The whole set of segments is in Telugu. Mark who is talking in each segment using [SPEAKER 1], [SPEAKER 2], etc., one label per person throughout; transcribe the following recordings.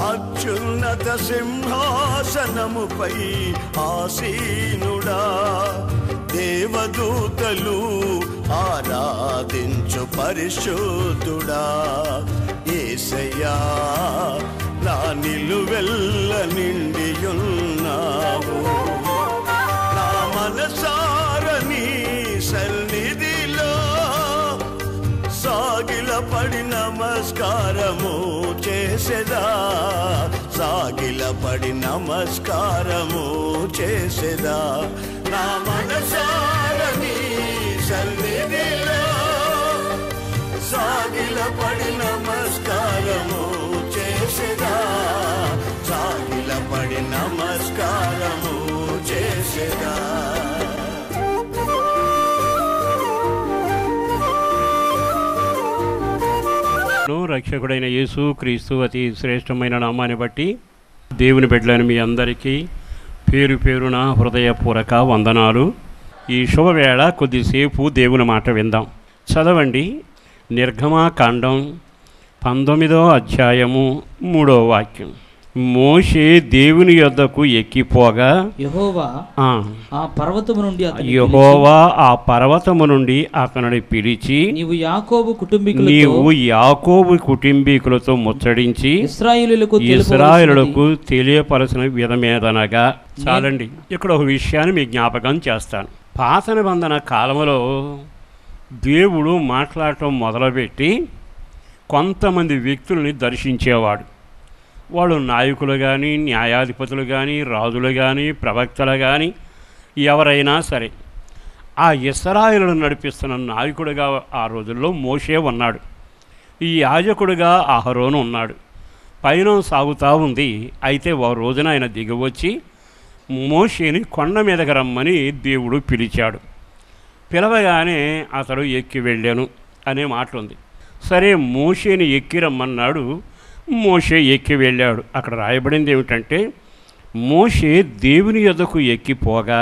[SPEAKER 1] అత్యున్నత సింహాసనముపై ఆసీనుడా, దేవదూతలు ఆరాధించు పరిశుద్ధుడా, యేసయ్యా నా నిలువెల్ల నిండియున్నావు. నా మనసారని సన్నిధిలో సాగిలపడి నమస్కారము చేసేదా, సాగిలపడి నమస్కారము చేసేదా. నా మనసారని సన్నిధిలో సాగిలపడి నమస్కారము చేసేదా, సాగిలపడి నమస్కారము చేసేదా.
[SPEAKER 2] రక్షకుడైన యేసు క్రీస్తు అతి శ్రేష్టమైన నామాన్ని బట్టి దేవుని బిడ్డలైన మీ అందరికీ పేరు పేరున హృదయపూర్వక వందనాలు. ఈ శుభవేళ కొద్దిసేపు దేవుని మాట విందాం. చదవండి. నిర్గమాకాండం 19వ అధ్యాయము 3వ వాక్యం. మోషే దేవుని యొద్దకు ఎక్కిపోగా యెహోవా ఆ పర్వతము నుండి అతనిని పిలిచి, నీవు యాకోబు కుటుంబీకులతో ముచ్చడించి ఇశ్రాయేలులకు తెలియపరచిన విధమేదనగా. చాలండి, ఇక్కడ ఒక విషయాన్ని మీ జ్ఞాపకం చేస్తాను. పాత నిబంధన కాలంలో దేవుడు మాట్లాడటం మొదలుపెట్టి కొంతమంది వ్యక్తుల్ని దర్శించేవాడు. వాళ్ళు నాయకులు కానీ, న్యాయాధిపతులు కానీ, రాజులు కానీ, ప్రవక్తలు కానీ, ఎవరైనా సరే. ఆ ఇశ్రాయేలును నడిపిస్తున్న నాయకుడిగా ఆ రోజుల్లో మోషే ఉన్నాడు. ఈ యాజకుడిగా అహరోను ఉన్నాడు. పయనం సాగుతూ ఉంది. అయితే ఓ రోజున ఆయన దిగివచ్చి మోషేని కొండ మీదకి రమ్మని దేవుడు పిలిచాడు. పిలవగానే అతడు ఎక్కి వెళ్ళాను అనే మాట ఉంది. సరే, మోషేని ఎక్కి రమ్మన్నాడు. మోషే ఎక్కి వెళ్ళాడు. అక్కడ రాయబడింది ఏమిటంటే, మోషే దేవుని యొద్దకు ఎక్కిపోగా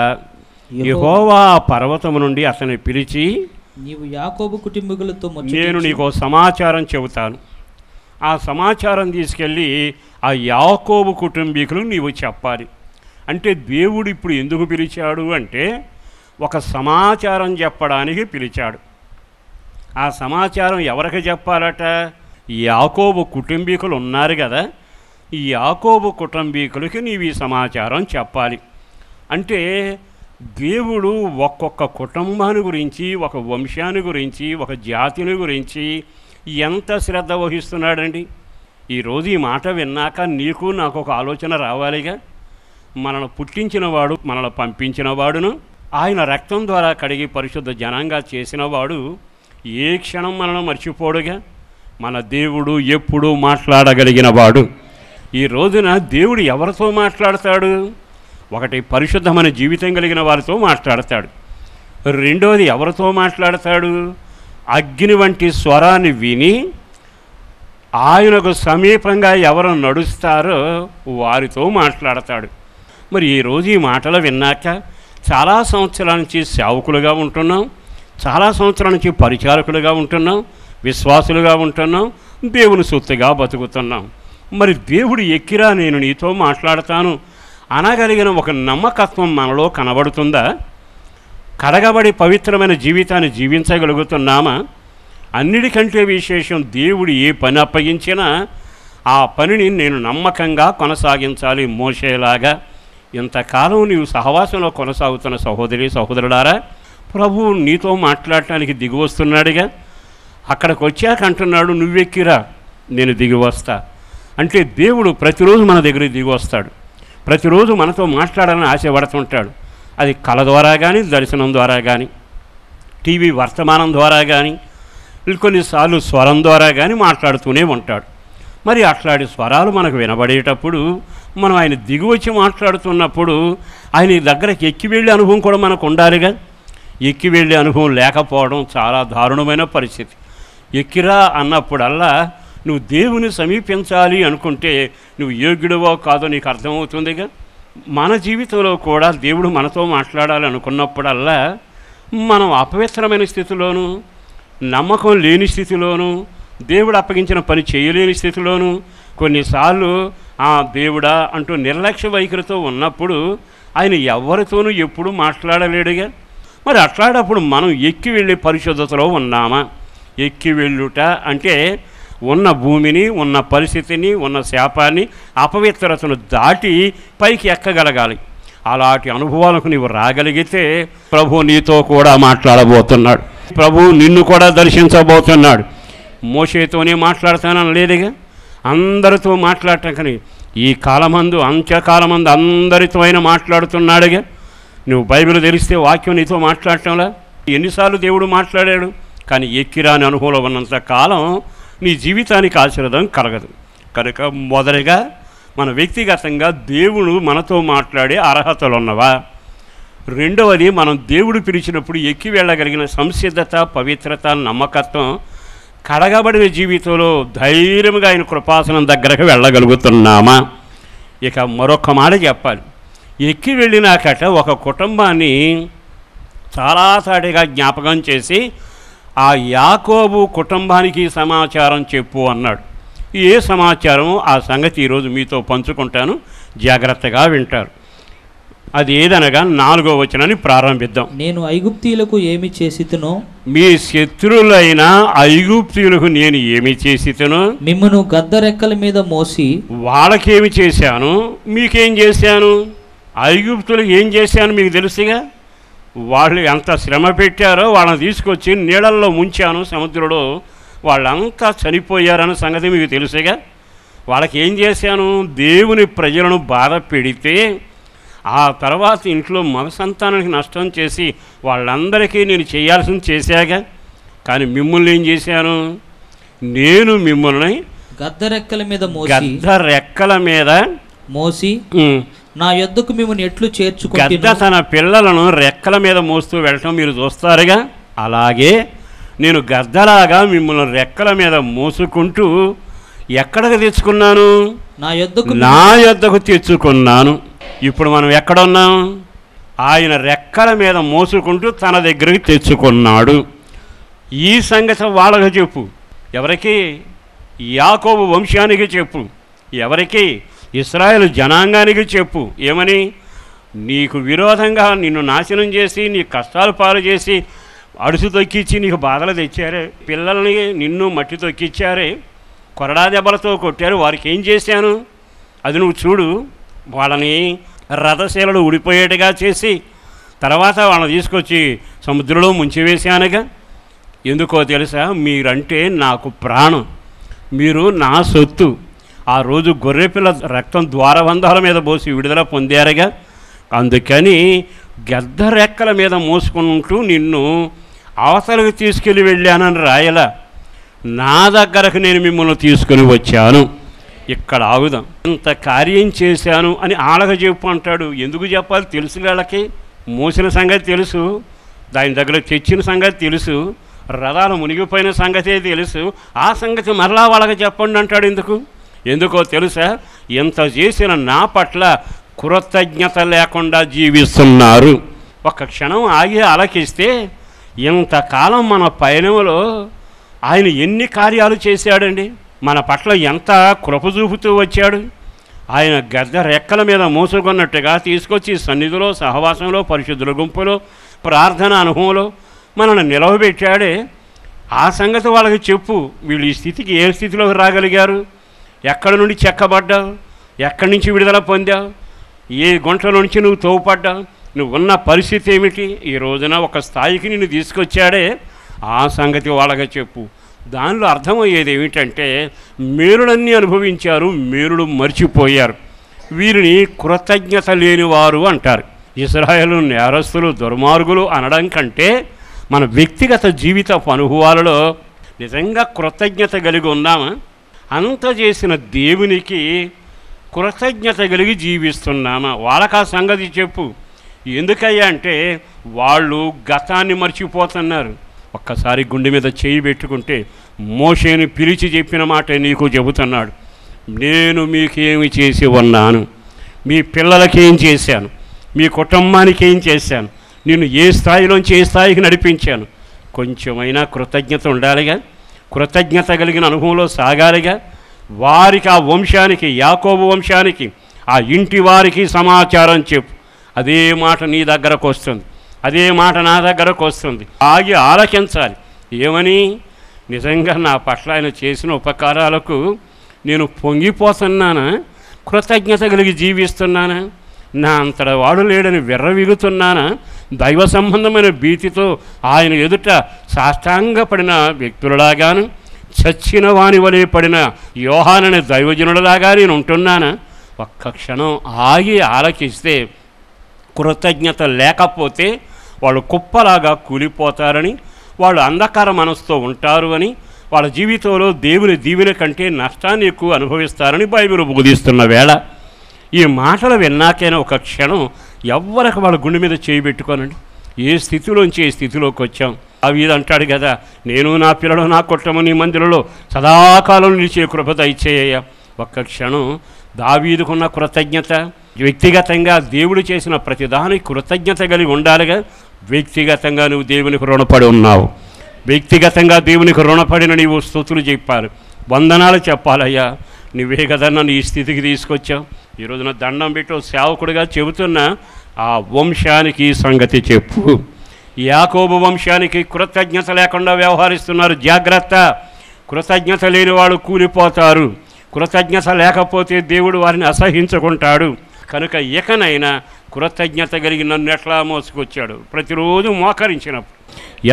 [SPEAKER 2] యెహోవా పర్వతము నుండి అతన్ని పిలిచి,
[SPEAKER 3] నీవు యాకోబు కుటుంబీకులతో
[SPEAKER 2] నేను నీకు సమాచారం చెబుతాను. ఆ సమాచారం తీసుకెళ్ళి ఆ యాకోబు కుటుంబీకులు నీవు చెప్పాలి. అంటే దేవుడు ఇప్పుడు ఎందుకు పిలిచాడు అంటే, ఒక సమాచారం చెప్పడానికి పిలిచాడు. ఆ సమాచారం ఎవరికి చెప్పాలట? యాకోబు కుటుంబీకులు ఉన్నారు కదా, ఈ యాకోబు కుటుంబీకులకి నీవు ఈ సమాచారం చెప్పాలి. అంటే దేవుడు ఒక్కొక్క కుటుంబాన్ని గురించి, ఒక వంశాన్ని గురించి, ఒక జాతిని గురించి ఎంత శ్రద్ధ వహిస్తున్నాడండి. ఈరోజు ఈ మాట విన్నాక నీకు నాకు ఒక ఆలోచన రావాలిగా. మనల్ని పుట్టించినవాడు, మనల్ని పంపించినవాడును, ఆయన రక్తం ద్వారా కడిగి పరిశుద్ధ జనంగా చేసినవాడు ఏ క్షణం మనల్ని మర్చిపోడుగా. మన దేవుడు ఎప్పుడూ మాట్లాడగలిగిన వాడు. ఈ రోజున దేవుడు ఎవరితో మాట్లాడతాడు? ఒకటి, పరిశుద్ధమైన జీవితం కలిగిన వారితో మాట్లాడతాడు. రెండోది, ఎవరితో మాట్లాడతాడు? అగ్ని వంటి స్వరాన్ని విని ఆయనకు సమీపంగా ఎవరు నడుస్తారో వారితో మాట్లాడతాడు. మరి ఈరోజు ఈ మాటలు విన్నాక చాలా సంవత్సరాల నుంచి సేవకులుగా ఉంటున్నాం, చాలా సంవత్సరాల నుంచి పరిచారకులుగా ఉంటున్నాం, విశ్వాసులుగా ఉంటున్నాం, దేవుని సొత్తుగా బతుకుతున్నాం. మరి దేవుడు ఎక్కిరా నేను నీతో మాట్లాడతాను అనగలిగిన ఒక నమ్మకత్వం మనలో కనబడుతుందా? కడగబడి పవిత్రమైన జీవితాన్ని జీవించగలుగుతున్నామా? అన్నిటికంటే విశేషం, దేవుడు ఏ పని అప్పగించినా ఆ పనిని నేను నమ్మకంగా కొనసాగించాలి. మోషేలాగా ఇంతకాలం నీవు సహవాసంలో కొనసాగుతున్న సహోదరి సహోదరులారా, ప్రభువు నీతో మాట్లాడటానికి దిగి వస్తున్నాడుగా. అక్కడికి వచ్చాక అంటున్నాడు, నువ్వెక్కిరా నేను దిగి వస్తా. అంటే దేవుడు ప్రతిరోజు మన దగ్గరికి దిగి వస్తాడు. ప్రతిరోజు మనతో మాట్లాడాలని ఆశపడుతుంటాడు. అది కళ ద్వారా కానీ, దర్శనం ద్వారా కానీ, టీవీ వర్తమానం ద్వారా కానీ, కొన్నిసార్లు స్వరం ద్వారా కానీ మాట్లాడుతూనే ఉంటాడు. మరి అట్లాంటి స్వరాలు మనకు వినబడేటప్పుడు మనం ఆయన దిగువచ్చి మాట్లాడుతున్నప్పుడు ఆయన దగ్గరకు ఎక్కి వెళ్ళే అనుభవం కూడా మనకు ఉండాలిగా. ఎక్కి వెళ్ళే అనుభవం లేకపోవడం చాలా దారుణమైన పరిస్థితి. ఎక్కిరా అన్నప్పుడల్లా నువ్వు దేవుని సమీపించాలి అనుకుంటే నువ్వు యోగ్యుడివో కాదో నీకు అర్థమవుతుందిగా. మన జీవితంలో కూడా దేవుడు మనతో మాట్లాడాలి అనుకున్నప్పుడల్లా మనం అపవిత్రమైన స్థితిలోనూ, నమ్మకం లేని స్థితిలోనూ, దేవుడు అప్పగించిన పని చేయలేని స్థితిలోనూ, కొన్నిసార్లు దేవుడా అంటూ నిర్లక్ష్య వైఖరితో ఉన్నప్పుడు ఆయన ఎవరితోనూ ఎప్పుడూ మాట్లాడలేడుగా. మరి అట్లాడప్పుడు మనం ఎక్కి వెళ్ళే పరిశుద్ధతలో ఉన్నామా? ఎక్కి వెళ్ళుట అంటే ఉన్న భూమిని, ఉన్న పరిస్థితిని, ఉన్న శాపాన్ని, అపవిత్రతను దాటి పైకి ఎక్కగలగాలి. అలాంటి అనుభవాలకు నీవు రాగలిగితే ప్రభు నీతో కూడా మాట్లాడబోతున్నాడు. ప్రభు నిన్ను కూడా దర్శించబోతున్నాడు. మోషేతోనే మాట్లాడతానని లేదుగా, అందరితో మాట్లాడటం. కానీ ఈ కాలమందు, అంత్యకాలమందు అందరితో ఆయన మాట్లాడుతున్నాడుగా. నువ్వు బైబిల్ తెలిస్తే వాక్యం నీతో మాట్లాడటంలా. ఎన్నిసార్లు దేవుడు మాట్లాడాడు, కానీ ఎక్కిరాని అనుభవంలో ఉన్నంత కాలం నీ జీవితానికి ఆశీర్వాదం కలగదు. కనుక మొదటిగా మన వ్యక్తిగతంగా దేవుడు మనతో మాట్లాడే అర్హతలు ఉన్నవా? రెండవది, మనం దేవుడు పిలిచినప్పుడు ఎక్కి వెళ్ళగలిగిన సంసిద్ధత, పవిత్రత, నమ్మకత్వం, కడగబడిన జీవితంలో ధైర్యంగా ఆయన కృపాసనం దగ్గరకు వెళ్ళగలుగుతున్నామా? ఇక మరొక మాట చెప్పాలి. ఎక్కి వెళ్ళినాకట ఒక కుటుంబాన్ని చాలాసాటిగా జ్ఞాపకం చేసి ఆ యాకోబు కుటుంబానికి సమాచారం చెప్పు అన్నాడు. ఏ సమాచారం ఆ సంగతి ఈరోజు మీతో పంచుకుంటాను, జాగ్రత్తగా వింటారు. అది ఏదనగా 4వ వచనాన్ని ప్రారంభిద్దాం.
[SPEAKER 3] నేను ఐగుప్తీయులకు ఏమి చేసితునో,
[SPEAKER 2] మీ శత్రువులైన ఐగుప్తీయులకు నేను ఏమి చేసితునో,
[SPEAKER 3] మిమ్మును గద్దరెక్కల మీద మోసి,
[SPEAKER 2] వాళ్ళకేమి చేశాను, మీకేం చేశాను. ఐగుప్తులకు ఏం చేశాను మీకు తెలుసుగా. వాళ్ళు ఎంత శ్రమ పెట్టారో వాళ్ళని తీసుకొచ్చి నీళ్ళల్లో ముంచాను సముద్రంలో, వాళ్ళంతా చనిపోయారన్న సంగతి మీకు తెలుసుగా. వాళ్ళకి ఏం చేశాను, దేవుని ప్రజలను బాధ పెడితే ఆ తర్వాత ఇంట్లో మగ సంతానానికి నష్టం చేసి వాళ్ళందరికీ నేను చేయాల్సింది చేశాగా. కానీ మిమ్మల్ని ఏం చేశాను, నేను మిమ్మల్ని
[SPEAKER 3] గద్దరెక్కల మీద మోసి నా యొద్దకు మిమ్మల్ని ఎట్లు చేర్చుకుంటున్నాను.
[SPEAKER 2] గద్ద తన పిల్లలను రెక్కల మీద మోస్తూ వెళ్ళటం మీరు చూస్తారుగా. అలాగే నేను గద్దలాగా మిమ్మల్ని రెక్కల మీద మోసుకుంటూ ఎక్కడికి తెచ్చుకున్నాను, నా యొద్దకు తెచ్చుకున్నాను. ఇప్పుడు మనం ఎక్కడున్నాం, ఆయన రెక్కల మీద మోసుకుంటూ తన దగ్గరికి తెచ్చుకున్నాడు. ఈ సంగతి వాళ్ళకి చెప్పు. ఎవరికి? యాకోబు వంశానికి చెప్పు. ఎవరికి? ఇశ్రాయేలు జనాంగానికి చెప్పు. ఏమని? నీకు విరోధంగా నిన్ను నాశనం చేసి, నీ కష్టాలు పాలు చేసి, అడుసు తొక్కిచ్చి నీకు బాధలు తెచ్చారే, పిల్లల్ని నిన్ను మట్టి తొక్కిచ్చారే, కొరడా దెబ్బలతో కొట్టారు, వారికి ఏం చేశాను అది నువ్వు చూడు. వాళ్ళని రథశీలలు ఊడిపోయేట్టుగా చేసి తర్వాత వాళ్ళని తీసుకొచ్చి సముద్రంలో ముంచివేశానుగా. ఎందుకో తెలుసా? మీరంటే నాకు ప్రాణం, మీరు నా సొత్తు. ఆ రోజు గొర్రెపిల్ల రక్తం ద్వారబంధాల మీద పోసి విడుదల పొందారుగా. అందుకని గద్ద రెక్కల మీద మోసుకుంటూ నిన్ను అవతలకు తీసుకెళ్ళి వెళ్ళానని రాయలా, నా దగ్గరకు నేను మిమ్మల్ని తీసుకొని వచ్చాను. ఇక్కడ ఆగుదాం. ఇంత కార్యం చేశాను అని ఆళ్ళకి చెప్పు అంటాడు. ఎందుకు చెప్పాలి? తెలుసు, వాళ్ళకి మోసిన సంగతి తెలుసు, దాని దగ్గర తెచ్చిన సంగతి తెలుసు, రథాలు మునిగిపోయిన సంగతే తెలుసు. ఆ సంగతి మరలా వాళ్ళకి చెప్పండి అంటాడు. ఎందుకో తెలుసా? ఎంత చేసిన నా పట్ల కృతజ్ఞత లేకుండా జీవిస్తున్నారు. ఒక క్షణం ఆగి ఆలకిస్తే ఇంతకాలం మన పయనంలో ఆయన ఎన్ని కార్యాలు చేశాడండి. మన పట్ల ఎంత కృప చూపుతూ వచ్చాడు. ఆయన గద్ద రెక్కల మీద మోసుకున్నట్టుగా తీసుకొచ్చి సన్నిధిలో, సహవాసంలో, పరిశుద్ధుల గుంపులో, ప్రార్థన అనుభవంలో మనల్ని నిలవబెట్టాడే. ఆ సంగతి వాళ్ళకి చెప్పు. వీళ్ళు ఈ స్థితికి ఏ స్థితిలోకి రాగలిగారు, ఎక్కడి నుండి చెక్కబడ్డావు, ఎక్కడి నుంచి విడుదల పొందావు, ఏ గుంటలో నుంచి నువ్వు తోవుపడ్డావు, నువ్వు ఉన్న పరిస్థితి ఏమిటి, ఈ రోజున ఒక స్థాయికి నిన్ను తీసుకొచ్చాడే, ఆ సంగతి వాళ్ళకి చెప్పు. దానిలో అర్థమయ్యేది ఏమిటంటే మేలులన్నీ అనుభవించారు, మేలులు మర్చిపోయారు. వీరిని కృతజ్ఞత లేనివారు అంటారు. ఇశ్రాయేలు నేరస్తులు, దుర్మార్గులు అనడం కంటే మన వ్యక్తిగత జీవిత అనుభవాలలో నిజంగా కృతజ్ఞత కలిగి ఉన్నామా? అంత చేసిన దేవునికి కృతజ్ఞత కలిగి జీవిస్తున్నామా? వాళ్ళకి ఆ సంగతి చెప్పు. ఎందుకయ్యా అంటే వాళ్ళు గతాన్ని మర్చిపోతున్నారు. ఒక్కసారి గుండె మీద చేయి పెట్టుకుంటే మోషేని పిలిచి చెప్పిన మాట నీకు చెబుతున్నాడు. నేను మీకేమి చేసి ఉన్నాను, మీ పిల్లలకి ఏం చేశాను, మీ కుటుంబానికి ఏం చేశాను, నిన్ను ఏ స్థాయిలోంచి ఏ స్థాయికి నడిపించాను. కొంచెమైనా కృతజ్ఞత ఉండాలిగా, కృతజ్ఞత కలిగిన అనుభవంలో సాగాలిగా. వారికి, ఆ వంశానికి, యాకోబు వంశానికి, ఆ ఇంటి వారికి సమాచారం చెప్పు. అదే మాట నీ దగ్గరకు వస్తుంది, అదే మాట నా దగ్గరకు వస్తుంది. ఆగి ఆలకించాలి. ఏమని? నిజంగా నా పట్ల ఆయన చేసిన ఉపకారాలకు నేను పొంగిపోతున్నానా? కృతజ్ఞత కలిగి జీవిస్తున్నానా? నా అంతట వాడు లేడని విర్రవీగుతున్నానా? దైవ సంబంధమైన భీతితో ఆయన ఎదుట సాష్టాంగపడిన వ్యక్తులలాగాను, చచ్చిన వాని వలె పడిన యోహానని దైవజనులలాగా నేను ఉంటున్నానా? ఒక్క క్షణం ఆగి ఆలకిస్తే, కృతజ్ఞత లేకపోతే వాళ్ళు కుప్పలాగా కూలిపోతారని, వాళ్ళు అంధకార మనసుతో ఉంటారు అని, వాళ్ళ జీవితంలో దేవుని దీవెన కంటే నష్టాన్ని ఎక్కువ అనుభవిస్తారని బైబిల్ బోధిస్తున్న వేళ ఈ మాటలు విన్నాకైనా ఒక క్షణం ఎవ్వరికి వాళ్ళ గుండె మీద చేయి పెట్టుకోనండి. ఏ స్థితిలోంచి ఏ స్థితిలోకి వచ్చాం. అవి అంటాడు కదా, నేను నా పిల్లలు నా కుటుంబం నీ మందిరంలో సదాకాలం నిలిచే కృప దయచేయ. ఒక్క క్షణం దావీదుకున్న కృతజ్ఞత, వ్యక్తిగతంగా దేవుడు చేసిన ప్రతిదానికి కృతజ్ఞత కలిగి ఉండాలిగా. వ్యక్తిగతంగా నువ్వు దేవునికి రుణపడి ఉన్నావు, వ్యక్తిగతంగా దేవునికి రుణపడిన నీవు స్తుతులు చెప్పారు, వందనాలు చెప్పాలయ్యా. నువ్వే కదా నన్ను ఈ స్థితికి తీసుకొచ్చావు. ఈరోజున దండం పెట్టు సేవకుడిగా చెబుతున్నా ఆ వంశానికి సంగతి చెప్పు. యాకోబు వంశానికి కృతజ్ఞత లేకుండా వ్యవహరిస్తున్నారు, జాగ్రత్త. కృతజ్ఞత లేని వాళ్ళు కూలిపోతారు. కృతజ్ఞత లేకపోతే దేవుడు వారిని అసహించుకుంటాడు. కనుక ఇకనైనా కృతజ్ఞత కలిగి నన్ను ఎట్లా మోసుకొచ్చాడు, ప్రతిరోజు మోకరించినప్పుడు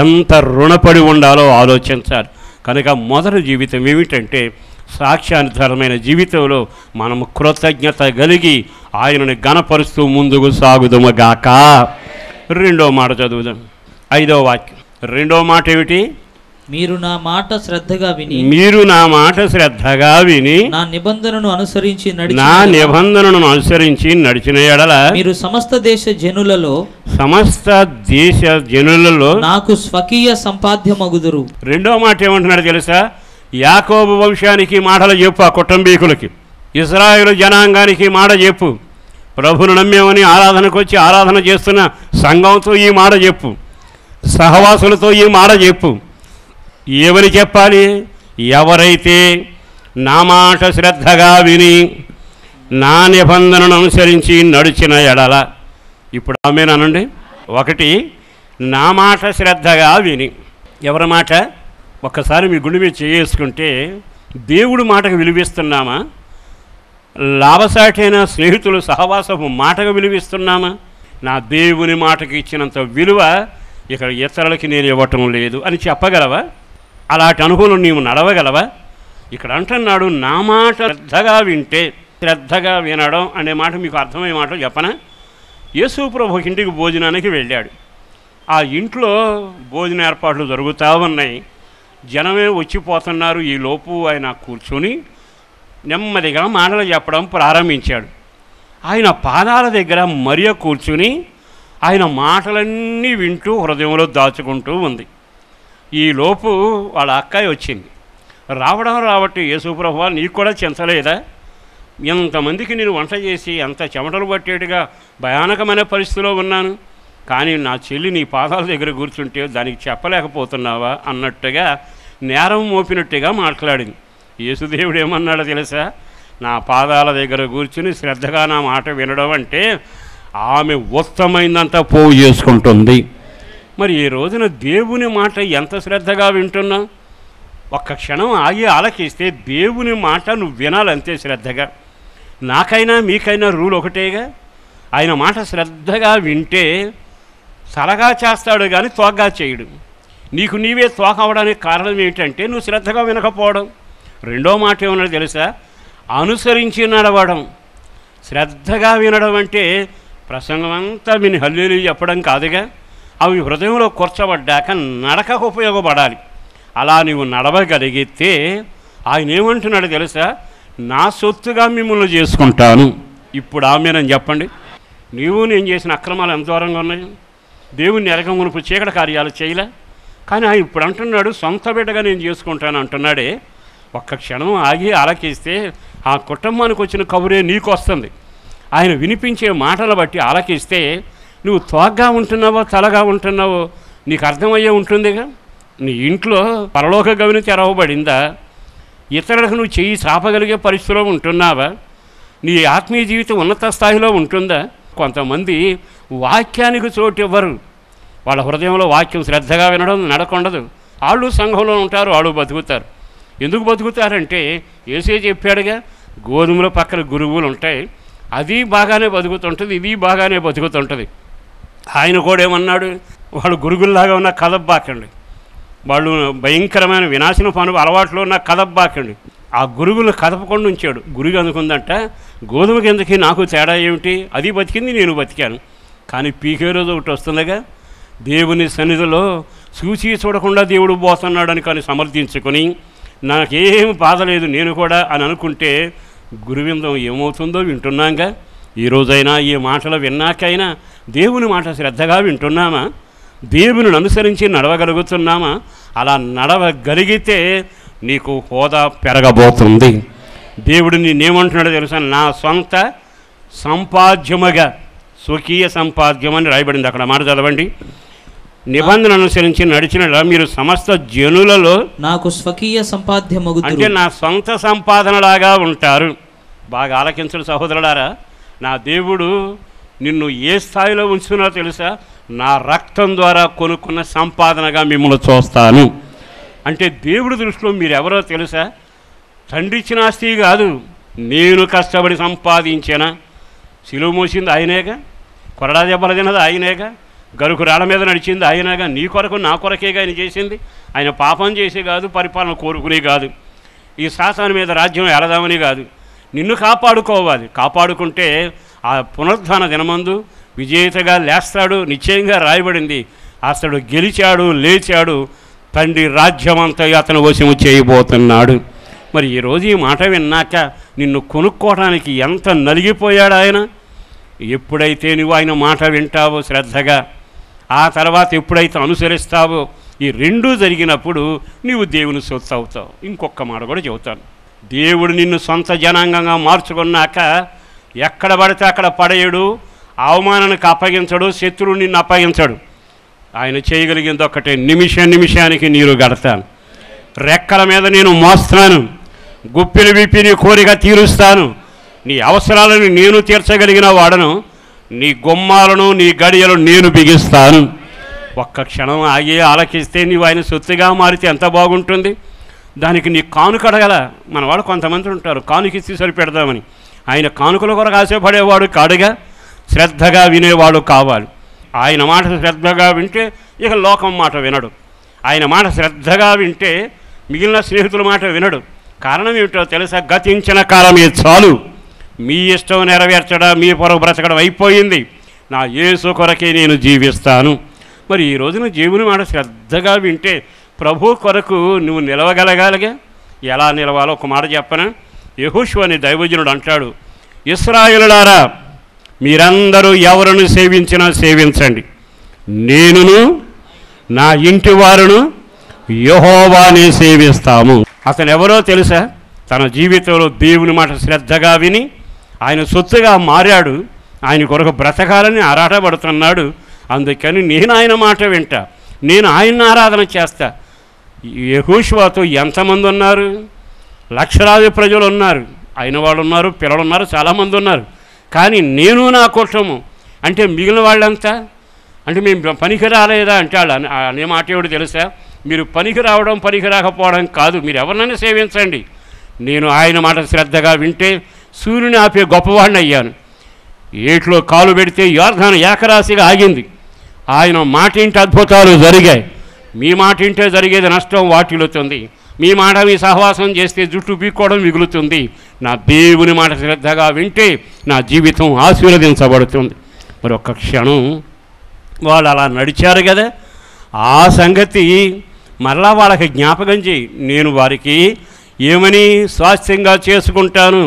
[SPEAKER 2] ఎంత రుణపడి ఉండాలో ఆలోచించాలి. కనుక మొదటి జీవితం ఏమిటంటే సాక్ష్యానుసారమైన జీవితంలో మనము కృతజ్ఞత కలిగి ఆయనని గణపరుస్తూ ముందుకు సాగుదముగాక. రెండో మాట చదువుదాం, 5వ వాక్యం. రెండో మాట ఏమిటి?
[SPEAKER 3] మీరు నా మాట శ్రద్ధగా విని,
[SPEAKER 2] మీరు నా మాట శ్రద్ధగా విని
[SPEAKER 3] నా నిబంధనను అనుసరించి
[SPEAKER 2] నడిచిన ఎడల
[SPEAKER 3] మీరు సమస్త దేశ జనులలో నాకు స్వకీయ సంపాద్యమగుదురు.
[SPEAKER 2] రెండో మాట ఏమంటున్నాడు తెలుసా? యాకోబు వంశానికి మాటలు చెప్పు, ఆ కుటుంబీకులకి, ఇశ్రాయేలు జనాంగానికి మాట చెప్పు. ప్రభును నమ్మేమని ఆరాధనకు వచ్చి ఆరాధన చేస్తున్న సంఘంతో ఈ మాట చెప్పు, సహవాసులతో ఈ మాట చెప్పు. ఏమని చెప్పాలి? ఎవరైతే నా మాట శ్రద్ధగా విని నా నిబంధనను అనుసరించి నడిచిన ఎడల. ఇప్పుడు ఆమేనండి. ఒకటి, నా మాట శ్రద్ధగా విని. ఎవరి మాట? ఒక్కసారి మీ గుండె మీద చేసుకుంటే దేవుడి మాటకు విలువిస్తున్నామా? లాభసాటైన స్నేహితులు సహవాసపు మాటకు విలువిస్తున్నామా? నా దేవుని మాటకి ఇచ్చినంత విలువ ఇక్కడ ఇతరులకి నేను ఇవ్వటం లేదు అని చెప్పగలవా? అలాంటి అనుభవం నీవు నడవగలవా? ఇక్కడ అంటున్నాడు, నా మాట శ్రద్ధగా వింటే. శ్రద్ధగా వినడం అనే మాట మీకు అర్థమయ్యే మాట చెప్పనా? యేసు ప్రభు ఇంటికి భోజనానికి వెళ్ళాడు. ఆ ఇంట్లో భోజన ఏర్పాట్లు జరుగుతూ ఉన్నాయి, జనమే వచ్చిపోతున్నారు. ఈలోపు ఆయన కూర్చొని నెమ్మదిగా మాటలు చెప్పడం ప్రారంభించాడు. ఆయన పాదాల దగ్గర మరియ కూర్చుని ఆయన మాటలన్నీ వింటూ హృదయంలో దాచుకుంటూ ఉంది. ఈలోపు వాళ్ళ అక్కయ్య వచ్చింది. రావట్టి, యేసుప్రభువా నీకు కూడా చింతలేదా? ఎంతమందికి నేను వంట చేసి అంత చెమటలు పట్టేట్టుగా భయానకమైన పరిస్థితిలో ఉన్నాను, కానీ నా చెల్లి నీ పాదాల దగ్గర కూర్చుంటే దానికి చెప్పలేకపోతున్నావా అన్నట్టుగా నేరం మోపినట్టుగా మాట్లాడింది. యేసుదేవుడు ఏమన్నాడో తెలుసా? నా పాదాల దగ్గర కూర్చుని శ్రద్ధగా నా మాట వినడం అంటే ఆమె ఉత్తమైందంతా పోగు చేసుకుంటుంది. మరి ఈ రోజున దేవుని మాట ఎంత శ్రద్ధగా వింటున్నాం? ఒక్క క్షణం ఆగి ఆలకిస్తే దేవుని మాట నువ్వు వినాలంతే శ్రద్ధగా. నాకైనా మీకైనా రూల్ ఒకటేగా, ఆయన మాట శ్రద్ధగా వింటే సలగా చేస్తాడు కానీ తోగ్గా చేయడు. నీకు నీవే తోక అవడానికి కారణం ఏంటంటే నువ్వు శ్రద్ధగా వినకపోవడం. రెండో మాట ఏమన్నా తెలుసా? అనుసరించి నడవడం. శ్రద్ధగా వినడం అంటే ప్రసంగం అంతా విని హల్లెలూయా చెప్పడం కాదుగా, అవి హృదయంలో కూర్చబడ్డాక నడకకు ఉపయోగపడాలి. అలా నీవు నడవగలిగితే ఆయన ఏమంటున్నాడు తెలుసా? నా సొత్తుగా మిమ్మల్ని చేసుకుంటాను. ఇప్పుడు ఆమెనని చెప్పండి. నీవు నేను చేసిన అక్రమాలు ఎంత దూరంగా ఉన్నాయి? దేవుని ఎరగ మునుపు చీకటి కార్యాలు చేయలే, కానీ ఆయన ఇప్పుడు అంటున్నాడు సొంత బిడ్డగా నేను చేసుకుంటాను అంటున్నాడే. ఒక్క క్షణం ఆగి ఆలకిస్తే ఆ కుటుంబానికి వచ్చిన కబురే నీకు వస్తుంది. ఆయన వినిపించే మాటలు బట్టి ఆలకిస్తే నువ్వు తోగ్గా ఉంటున్నావో తలగా ఉంటున్నావో నీకు అర్థమయ్యే ఉంటుందిగా. నీ ఇంట్లో పరలోక గవిని తెరవబడిందా? ఇతరులకు నువ్వు చెయ్యి చాపగలిగే పరిస్థితిలో ఉంటున్నావా? నీ ఆత్మీయ జీవితం ఉన్నత స్థాయిలో ఉంటుందా? కొంతమంది వాక్యానికి చోటు ఇవ్వరు. వాళ్ళ హృదయంలో వాక్యం శ్రద్ధగా వినడం నడకొండదు. వాళ్ళు సంఘంలో ఉంటారు, వాళ్ళు బతుకుతారు. ఎందుకు బతుకుతారంటే యేసే చెప్పాడుగా, గోధుమల పక్కన గురువులు ఉంటాయి, అది బాగానే బతుకుతుంటుంది, ఇది బాగానే బతుకుతుంటుంది. ఆయన కూడా ఏమన్నాడు? వాళ్ళు గురుగుల్లాగా ఉన్న కదబ్బాకండి, వాళ్ళు భయంకరమైన వినాశన పనులు అలవాట్లో ఉన్న కదబ్బాకండి. ఆ గురుగులు కదపకుండా ఉంచాడు. గురుగు అనుకుందంట, గోధుమ కిందకి నాకు తేడా ఏమిటి? అది బతికింది, నేను బతికాను. కానీ పీకే రోజు ఒకటి వస్తుందిగా, దేవుని సన్నిధిలో చూసి చూడకుండా దేవుడు పోతున్నాడని కానీ సమర్థించుకొని నాకేం బాధ లేదు నేను కూడా అని అనుకుంటే గురువిందం ఏమవుతుందో వింటున్నాంగా. ఈరోజైనా ఈ మాటలు విన్నాకైనా దేవుని మాట శ్రద్ధగా వింటున్నామా? దేవుని అనుసరించి నడవగలుగుతున్నామా? అలా నడవగలిగితే నీకు హోదా పెరగబోతుంది. దేవుడు నేనేమంటున్నాడో తెలుసా? నా సొంత సంపాద్యముగా, స్వకీయ సంపాద్యమని రాయబడింది అక్కడ. మాట చదవండి. నిబంధన అనుసరించి నడిచిన మీరు సమస్త జనులలో
[SPEAKER 3] నాకు స్వకీయ సంపాద్యమగు,
[SPEAKER 2] అంటే నా సొంత సంపాదనలాగా ఉంటారు. బాగా ఆలకించడు సహోదరులారా. నా దేవుడు నిన్ను ఏ స్థాయిలో ఉంచుతున్నా తెలుసా? నా రక్తం ద్వారా కొనుక్కున్న సంపాదనగా మిమ్మల్ని చూస్తాను. అంటే దేవుడి దృష్టిలో మీరెవరో తెలుసా? తండ్రి ఇచ్చిన ఆస్తి కాదు, నేను కష్టపడి సంపాదించిన. సిలువ మోసింది ఆయనేగా, కొరడా దెబ్బలు తిన్నది ఆయనేగా, గరుకు రాళ్ళ మీద నడిచింది ఆయనగా. నీ కొరకు నా కొరకేగా ఆయన చేసింది. ఆయన పాపం చేసి కాదు, పరిపాలన కోరుకునే కాదు, ఈ శాసనం మీద రాజ్యం ఎలదామని కాదు. నిన్ను కాపాడుకోవాలి. కాపాడుకుంటే ఆ పునరుద్ధాన దినమందు విజేతగా లేస్తాడు. నిశ్చయంగా రాయబడింది, అతడు గెలిచాడు, లేచాడు, తండ్రి రాజ్యమంతా అతను వశము చేయబోతున్నాడు. మరి ఈరోజు ఈ మాట విన్నాక నిన్ను కొనుక్కోవడానికి ఎంత నలిగిపోయాడు ఆయన. ఎప్పుడైతే నువ్వు ఆయన మాట వింటావో శ్రద్ధగా, ఆ తర్వాత ఎప్పుడైతే అనుసరిస్తావో, ఈ రెండూ జరిగినప్పుడు నీవు దేవుని సొత్తు అవుతావు. ఇంకొక మాట కూడా చెబుతాను. దేవుడు నిన్ను సొంత జనాంగంగా మార్చుకున్నాక ఎక్కడ పడితే అక్కడ పడేయడు, అవమానానికి అప్పగించడు, శత్రువు నిన్ను అప్పగించడు. ఆయన చేయగలిగింది ఒక్కటే, నిమిషానికి నీరు గడతాను, రెక్కల మీద నేను మోస్తాను, గుప్పిని విప్పి నీ కోరిక తీరుస్తాను, నీ అవసరాలను నేను తీర్చగలిగిన వాడను, నీ గుమ్మాలను నీ గడియలు నేను బిగిస్తాను. ఒక్క క్షణం ఆగి ఆలకిస్తే నీవు ఆయన సొత్తుగా మారితే ఎంత బాగుంటుంది. దానికి నీ కానుకడగల. మన వాళ్ళు కొంతమంది ఉంటారు కానుకిచ్చి సరిపెడదామని. ఆయన కానుకల కొరకు ఆశపడేవాడు కాడుగా, శ్రద్ధగా వినేవాడు కావాలి. ఆయన మాట శ్రద్ధగా వింటే ఇక లోకం మాట వినడు. ఆయన మాట శ్రద్ధగా వింటే మిగిలిన స్నేహితుల మాట వినడు. కారణం ఏమిటో తెలుసా? గతించిన కాలమే చాలు, మీ ఇష్టం నెరవేర్చడం, మీ పొరకు బ్రతకడం అయిపోయింది, నా యేసు కొరకే నేను జీవిస్తాను. మరి ఈ రోజున దేవుని మాట శ్రద్ధగా వింటే ప్రభు కొరకు నువ్వు నిలవగలగాలిగా. ఎలా నిలవాలో ఒక మాట చెప్పనా? యెహోషువ అనే దైవజనుడు అంటాడు, ఇశ్రాయేలులారా మీరందరూ ఎవరిని సేవించినా సేవించండి, నేనును నా ఇంటి వారును యెహోవానే సేవిస్తాము. అతను ఎవరో తెలుసా? తన జీవితంలో దేవుని మాట శ్రద్ధగా విని ఆయన సొత్తుగా మారాడు. ఆయన కొరకు బ్రతకాలని ఆరాటపడుతున్నాడు. అందుకని నేను ఆయన మాట వింటా, నేను ఆయన్ని ఆరాధన చేస్తా. యెహోషువతో ఎంతమంది ఉన్నారు? లక్షలాది ప్రజలు ఉన్నారు, అయిన వాళ్ళు ఉన్నారు, పిల్లలు ఉన్నారు, చాలామంది ఉన్నారు. కానీ నేను నా కుటుంబం అంటే మిగిలిన వాళ్ళంతా అంటే మేము పనికి రాలేదా అంటే వాళ్ళు అనే మాట ఏమిటి తెలుసా? మీరు పనికి రావడం పనికి రాకపోవడం కాదు, మీరు ఎవరినైనా సేవించండి. నేను ఆయన మాట శ్రద్ధగా వింటే సూర్యుని ఆపే గొప్పవాడిని అయ్యాను. ఏట్లో కాలు పెడితే యోర్దాను ఏకరాశిగా ఆగింది. ఆయన మాట ఇంటి అద్భుతాలు జరిగాయి. మీ మాట ఇంటే జరిగేది నష్టం వాటిల్లుతుంది. మీ మాట మీ సహవాసం చేస్తే జుట్టు పీక్కోవడం మిగులుతుంది, నా దేవుని మాట శ్రద్ధగా వింటే నా జీవితం ఆశీర్వదించబడుతుంది. మరి ఒక్క క్షణం వాళ్ళు అలా నడిచారు కదా, ఆ సంగతి మరలా వాళ్ళకి జ్ఞాపకం చేయి. నేను వారికి ఏమని స్వాస్థ్యంగా చేసుకుంటాను,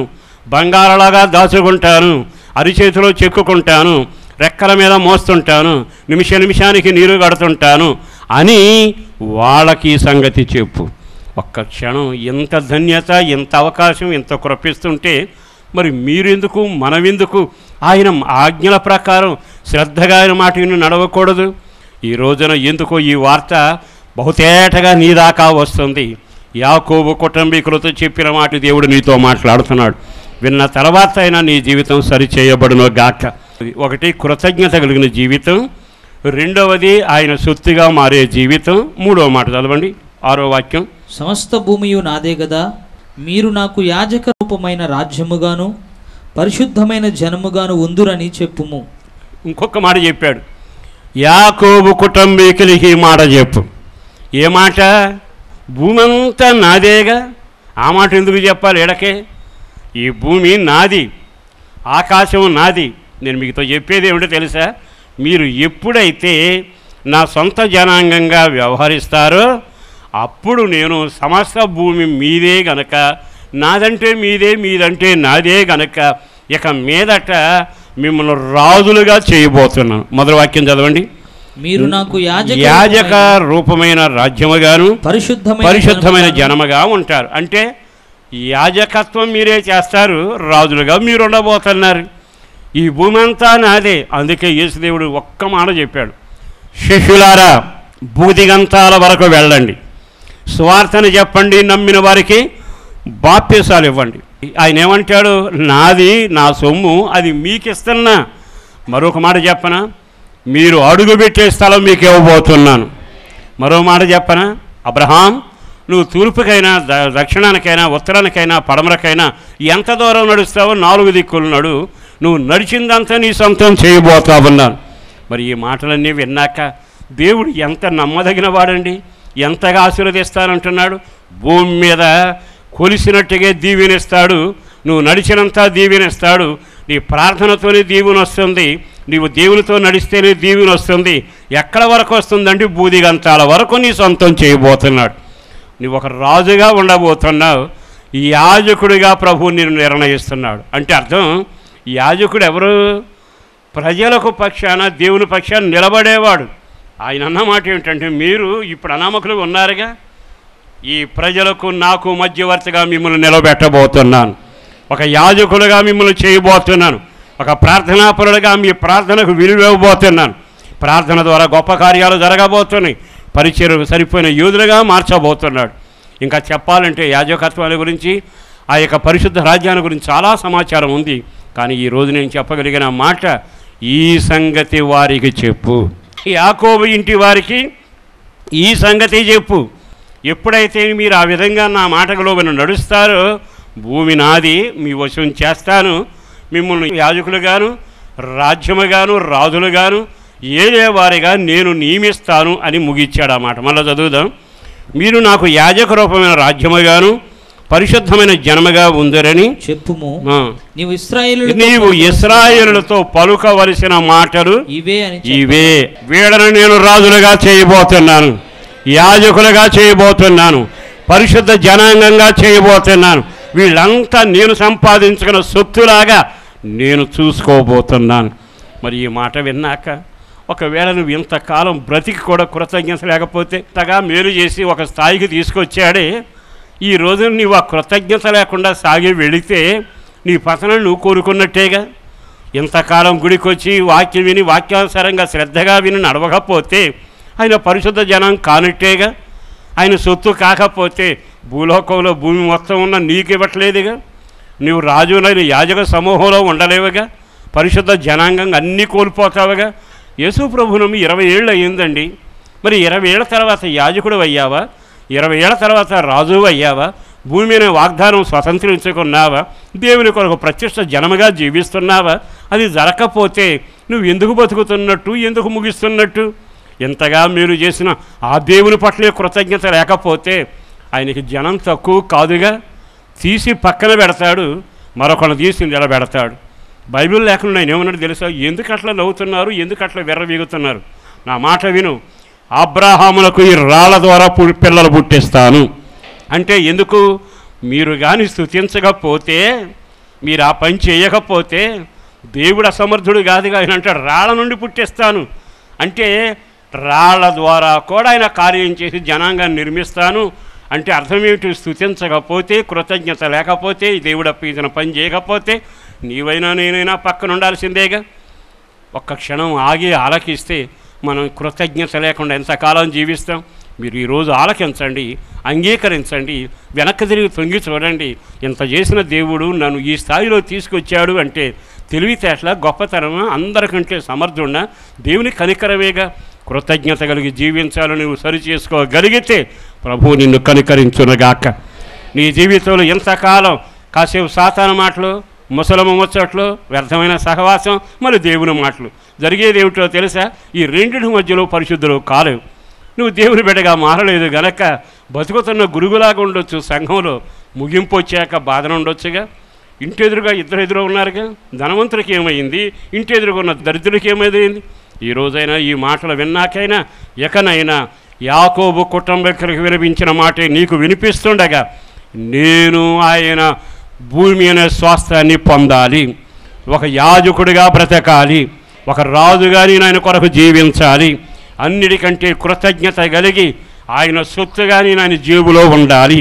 [SPEAKER 2] బంగారలాగా దాచుకుంటాను, అరిచేతిలో చెక్కుకుంటాను, రెక్కల మీద మోస్తుంటాను, నిమిషానికి నీరు కడుతుంటాను అని వాళ్ళకి సంగతి చెప్పు. ఒక్క క్షణం ఎంత ధన్యత, ఎంత అవకాశం, ఎంత కృపిస్తుంటే మరి మీరెందుకు, మనమెందుకు ఆయన ఆజ్ఞల ప్రకారం శ్రద్ధగా ఆయన మాట విని నడవకూడదు? ఈ రోజున ఎందుకో ఈ వార్త బహుతేటగా నీ దాకా వస్తుంది. యాకోబు కుటుంబీకులతో చెప్పిన మాట దేవుడు నీతో మాట్లాడుతున్నాడు. విన్న తర్వాత అయినా నీ జీవితం సరిచేయబడును గాక. ఒకటి, కృతజ్ఞత కలిగిన జీవితం. రెండవది, ఆయన సొత్తుగా మారే జీవితం. మూడవ మాట చదవండి, 6వ వాక్యం.
[SPEAKER 3] సమస్త భూమియు నాదే గదా, మీరు నాకు యాజక రూపమైన రాజ్యముగాను పరిశుద్ధమైన జనముగాను ఉందురని చెప్పుము.
[SPEAKER 2] ఇంకొక మాట చెప్పాడు, యాకోబు కుటుంబీకులకి ఈ మాట చెప్పు. ఏ మాట? భూమి అంతా నాదేగా. ఆ మాట ఎందుకు చెప్పాలి ఎడకే? ఈ భూమి నాది, ఆకాశం నాది. నేను మీతో చెప్పేది ఏమిటో తెలుసా? మీరు ఎప్పుడైతే నా సొంత జనాంగంగా వ్యవహరిస్తారో అప్పుడు నేను సమస్త భూమి మీదే గనక, నాదంటే మీదే, మీదంటే నాదే గనక ఇక మీదట మిమ్మల్ని రాజులుగా చేయబోతున్నాను. మొదటి వాక్యం చదవండి.
[SPEAKER 3] మీరు నాకు
[SPEAKER 2] యాజక రూపమైన రాజ్యముగాను పరిశుద్ధమైన జనముగా ఉంటారు. అంటే యాజకత్వం మీరే చేస్తారు, రాజులుగా మీరు ఉండబోతున్నారు. ఈ భూమి అంతా నాదే. అందుకే యేసుదేవుడు ఒక్క మాట చెప్పాడు, శిష్యులారా భూదిగంతాల వరకు వెళ్ళండి, స్వార్థను చెప్పండి, నమ్మిన వారికి బాప్తిసాలు ఇవ్వండి. ఆయన ఏమంటాడు? నాది, నా సొమ్ము, అది మీకు ఇస్తున్నా. మరొక మాట చెప్పనా? మీరు అడుగుపెట్టే స్థలం మీకు ఇవ్వబోతున్నాను. మరో మాట చెప్పనా? అబ్రహాం, నువ్వు తూర్పుకైనా దక్షిణానికైనా ఉత్తరానికైనా పడమరకైనా ఎంత దూరం నడుస్తావో 4 దిక్కులు నడు, నువ్వు నడిచిందంతా నీ సొంతం చేయబోతావన్నాను. మరి ఈ మాటలన్నీ విన్నాక దేవుడు ఎంత నమ్మదగిన వాడండి, ఎంతగా ఆశీర్వదిస్తానంటున్నాడు. భూమి మీద కొలిసినట్టుగా దీవెనిస్తాడు, నువ్వు నడిచినంత దీవెనిస్తాడు. నీ ప్రార్థనతోనే దీవెన వస్తుంది, నీవు దేవునితో నడిస్తేనే దీవెన వస్తుంది. ఎక్కడ వరకు వస్తుందంటే భూదిగంతాల వరకు నీ సొంతం చేయబోతున్నాడు. నువ్వు ఒక రాజుగా ఉండబోతున్నావు, యాజకుడిగా ప్రభువు నిన్ను నిర్ణయిస్తున్నాడు. అంటే అర్థం, యాజకుడు ఎవరు? ప్రజలకు పక్షాన, దేవుని పక్షాన నిలబడేవాడు. ఆయన అన్నమాట ఏమిటంటే, మీరు ఇప్పుడు అనామకులు ఉన్నారుగా, ఈ ప్రజలకు నాకు మధ్యవర్తిగా మిమ్మల్ని నిలబెట్టబోతున్నాను, ఒక యాజకులుగా మిమ్మల్ని చేయబోతున్నాను, ఒక ప్రార్థనాపరులుగా మీ ప్రార్థనకు విలువివ్వబోతున్నాను. ప్రార్థన ద్వారా గొప్ప కార్యాలు జరగబోతున్నాయి. పరిచర్యకు సరిపోయిన యోధులుగా మార్చబోతున్నాడు. ఇంకా చెప్పాలంటే యాజకత్వాల గురించి, ఆ యొక్క పరిశుద్ధ రాజ్యాన్ని గురించి చాలా సమాచారం ఉంది. కానీ ఈరోజు నేను చెప్పగలిగిన మాట, ఈ సంగతి వారికి చెప్పు. యాకోబు ఇంటి వారికి ఈ సంగతి చెప్పు. ఎప్పుడైతే మీరు ఆ విధంగా నా మాటకు లోబడి నడుస్తారో, భూమి నాది, మీ వశం చేస్తాను, మిమ్మల్ని యాజకులుగాను రాజ్యముగాను రాజులుగాను ఏలేవారిగా నేను నియమిస్తాను అని ముగిచ్చాడు. ఆ మాట మళ్ళీ చదువుదాం. మీరు నాకు యాజక రూపమైన రాజ్యముగాను పరిశుద్ధమైన జనముగా ఉందరని చెప్పుము. నీవు ఇశ్రాయేలులతో పలుకవలసిన మాటలు ఇవే. వీళ్ళను నేను రాజులుగా చేయబోతున్నాను, యాజకులుగా చేయబోతున్నాను, పరిశుద్ధ జనాంగంగా చేయబోతున్నాను. వీళ్ళంతా నేను సంపాదించుకున్న సొత్తులాగా నేను చూసుకోబోతున్నాను. మరి ఈ మాట విన్నాక, ఒకవేళ నువ్వు ఇంతకాలం బ్రతికి కూడా కృతజ్ఞత లేకపోతే, ఇంతగా మేలు చేసి ఒక స్థాయికి తీసుకొచ్చాడే, ఈ రోజు నీవు ఆ కృతజ్ఞత లేకుండా సాగి వెళితే నీ పతనం నువ్వు కోరుకున్నట్టేగా. ఇంతకాలం గుడికి వచ్చి వాక్యం విని వాక్యానుసారంగా శ్రద్ధగా విని నడవకపోతే ఆయన పరిశుద్ధ జనం కానట్టేగా. ఆయన సొత్తు కాకపోతే భూలోకంలో భూమి మొత్తం ఉన్న నీకు ఇవ్వట్లేదుగా. నువ్వు రాజునైన యాజక సమూహంలో ఉండలేవుగా. పరిశుద్ధ జనాంగంగా అన్నీ కోల్పోతావుగా. యేసు ప్రభువును 20 ఏళ్ళు అయ్యిందండి. మరి 20 ఏళ్ల తర్వాత యాజకుడు అయ్యావా? 20 ఏళ్ల తర్వాత రాజు అయ్యావా? భూమి అనే వాగ్దానం స్వతంత్రించుకున్నావా? దేవుని కొరకు ప్రత్యక్ష జనముగా జీవిస్తున్నావా? అది జరగకపోతే నువ్వు ఎందుకు బతుకుతున్నట్టు, ఎందుకు ముగిస్తున్నట్టు? ఎంతగా మీరు చేసిన ఆ దేవుని పట్లే కృతజ్ఞత లేకపోతే ఆయనకి జనం తక్కువ కాదుగా. తీసి పక్కన పెడతాడు, మరొకరిని తీసి నిలబెడతాడు. బైబిల్ లేకుండా నేను ఏమన్నాడు తెలుసా? ఎందుకు అట్లా నవ్వుతున్నారు, ఎందుకు అట్లా విర్రవీగుతున్నారు? నా మాట విను. అబ్రాహాములకు ఈ రాళ్ళ ద్వారా పిల్లలు పుట్టిస్తాను అంటే ఎందుకు? మీరు కానీ స్తుతించకపోతే, మీరు ఆ పని చేయకపోతే దేవుడు అసమర్థుడు కాదుగా. ఆయన అంటాడు రాళ్ళ నుండి పుట్టిస్తాను అంటే రాళ్ళ ద్వారా కూడా ఆయన కార్యం చేసి జనాంగాన్ని నిర్మిస్తాను అంటే అర్థం ఏమిటి? స్తుతించకపోతే, కృతజ్ఞత లేకపోతే, దేవుడు అప్పించిన పని చేయకపోతే నీవైనా నేనైనా పక్కన ఉండాల్సిందేగా. ఒక్క క్షణం ఆగి ఆలకిస్తే మనం కృతజ్ఞత లేకుండా ఎంతకాలం జీవిస్తాం? మీరు ఈరోజు ఆలకించండి, అంగీకరించండి, వెనక్కి తిరిగి తొంగి చూడండి. ఇంత చేసిన దేవుడు నన్ను ఈ స్థాయిలో తీసుకొచ్చాడు అంటే తెలివితేటల గొప్పతనమా, అందరికంటే సమర్థున్నా దేవుని కనికరమేగా. కృతజ్ఞత కలిగి జీవించాలని నువ్వు సరి చేసుకోగలిగితే ప్రభువు నిన్ను కనికరించునుగాక. నీ జీవితంలో ఎంతకాలం కాసేపు సాతాను మాటలు, ముసలమ్మ ముచ్చట్లు, వ్యర్థమైన సహవాసం, మరి దేవుని మాటలు, జరిగేది ఏమిటో తెలుసా? ఈ రెండింటి మధ్యలో పరిశుద్ధులు కాలేవు. నువ్వు దేవుని బిడ్డగా మారలేదు గనక బతుకుతున్న గురుగులాగా ఉండొచ్చు. సంఘంలో ముగింపు వచ్చాక బాధన ఉండొచ్చుగా. ఇంటి ఎదురుగా ఇద్దరు ఉన్నారుగా. ధనవంతుడికి ఏమైంది, ఇంటి ఎదురుగున్న దరిద్రుడికి ఏమైంది? ఈ రోజైనా ఈ మాటలు విన్నాకైనా ఎకనైనా యాకోబు కుటుంబీకులకు వినిపించిన మాటే నీకు వినిపిస్తుండగా నేను ఆయన భూమి అనే స్వాస్థ్యాన్ని పొందాలి, ఒక యాజకుడిగా బ్రతకాలి, ఒక రాజుగా నేను ఆయన కొరకు జీవించాలి, అన్నిటికంటే కృతజ్ఞత కలిగి ఆయన సొత్తుగా నేను ఆయన జేబులో ఉండాలి,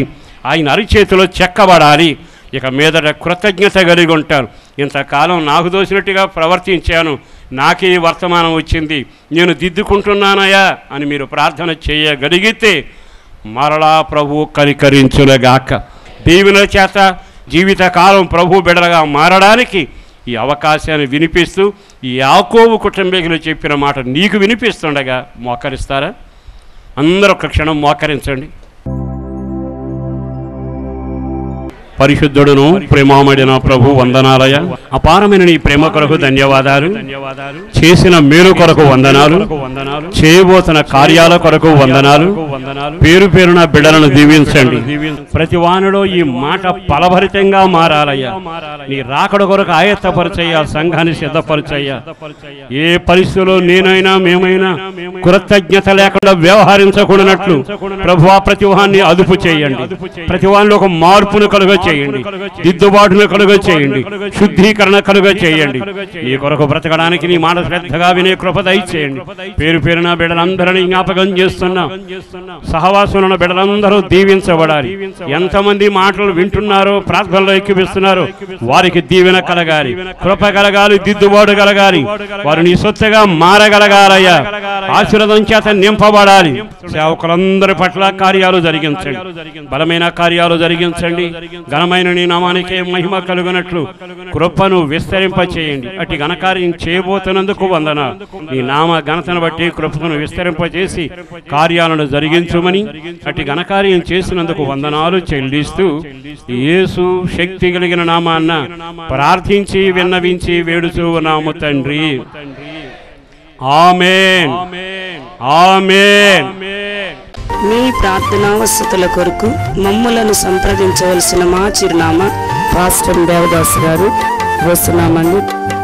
[SPEAKER 2] ఆయన అరిచేతిలో చెక్కబడాలి, ఇక మీదట కృతజ్ఞత కలిగి ఉంటాను. ఇంతకాలం నాకు దోసినట్టుగా ప్రవర్తించాను, నాకే వర్తమానం వచ్చింది, నేను దిద్దుకుంటున్నానయా అని మీరు ప్రార్థన చేయగలిగితే మరలా ప్రభు కనికరించునుగాక. దీవెనల చేత జీవితకాలం ప్రభు బిడ్డలుగా మారడానికి ఈ అవకాశాన్ని వినిపిస్తూ ఈ యాకోబు కుటుంబీకులు చెప్పిన మాట నీకు వినిపిస్తుండగా మోకరిస్తారా? అందరూ ఒక క్షణం మోకరించండి. పరిశుద్ధుడును ప్రేమమడిన ప్రభు వందనాలయ. అపారమైన నీ ప్రేమ కొరకు ధన్యవాదాలు. చేసిన మేలు కొరకు వందనాలు. చేయబోతున్న కార్యాల కొరకు వందనాలు. పేరు పేరున బిడ్డలను దీవించండి. ప్రతి వానిలో ఈ మాట ఫలభరితంగా మారాలయ్యా. నీ రాకడ కొరకు ఆయత్తపరచయ్యా, సంఘాన్ని సిద్ధపరచయ్యా. ఏ పరిస్థితుల్లో నేనైనా మేమైనా కృతజ్ఞత లేకుండా వ్యవహరించకూడనట్లు ప్రభువా ప్రతి వాన్ని అదుపు చేయండి. ప్రతి వానిలో ఒక మార్పును కలుగ చేయండి, దిద్దుబాటును కలుగ చేయండి, శుద్ధీకరణ కలుగ చేయండి. నీ కొరకు బ్రతకడానికి నీ మాట శ్రద్ధగా వినే కృప దయచేయండి. పేరు పేరున బిడ్డలందరినీ జ్ఞాపకం చేస్తున్నా. సహవాసంలో బిడ్డలందరూ దీవించబడాలి. ఎంతమంది మాటలు వింటున్నారో, ప్రార్థనలో ఎక్కిపిస్తున్నారో వారికి దీవెన కలగాలి, కృప కలగాలి, దిద్దుబాటు కలగాలి. వారు నీ సొత్తుగా మారగలగాలయ్యా. ఆశీర్వాదం చేత నింపబడాలి. సేవకులందరి పట్ల కార్యాలు జరిగించండి, బలమైన కార్యాలు జరిగించండి. ఘనమైన నీ నామానికే మహిమ కలుగునట్లు కృపను విస్తరింపచేయండి. అటు ఘనకార్యం చేయబోతున్నందుకు వందనాలు. నీ నామ ఘనతను బట్టి కృపను విస్తరింపచేసి కార్యాలను జరిగించుమని అటు ఘనకార్యం చేసినందుకు వందనాలు చెల్లిస్తూ యేసు శక్తి కలిగిన నామాన్న ప్రార్థించి విన్నవించి వేడుచూ ఉన్నాము తండ్రి. ఆమేన్, ఆమేన్.
[SPEAKER 4] మీ ప్రార్థనా వసతుల కొరకు మమ్మలను సంప్రదించవలసిన మా చిరునామా పాస్టర్ దేవదాస్ గారు, వస్తున్నామండి,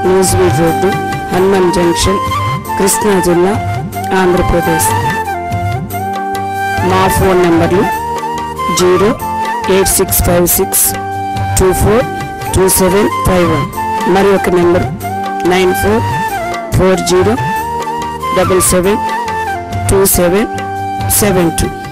[SPEAKER 4] న్యూస్వీడ్ రోడ్డు, హనుమాన్ జంక్షన్, కృష్ణా జిల్లా, ఆంధ్రప్రదేశ్. మా ఫోన్ నెంబర్లు 08656242751, మరి ఒక నెంబర్ 9440772772.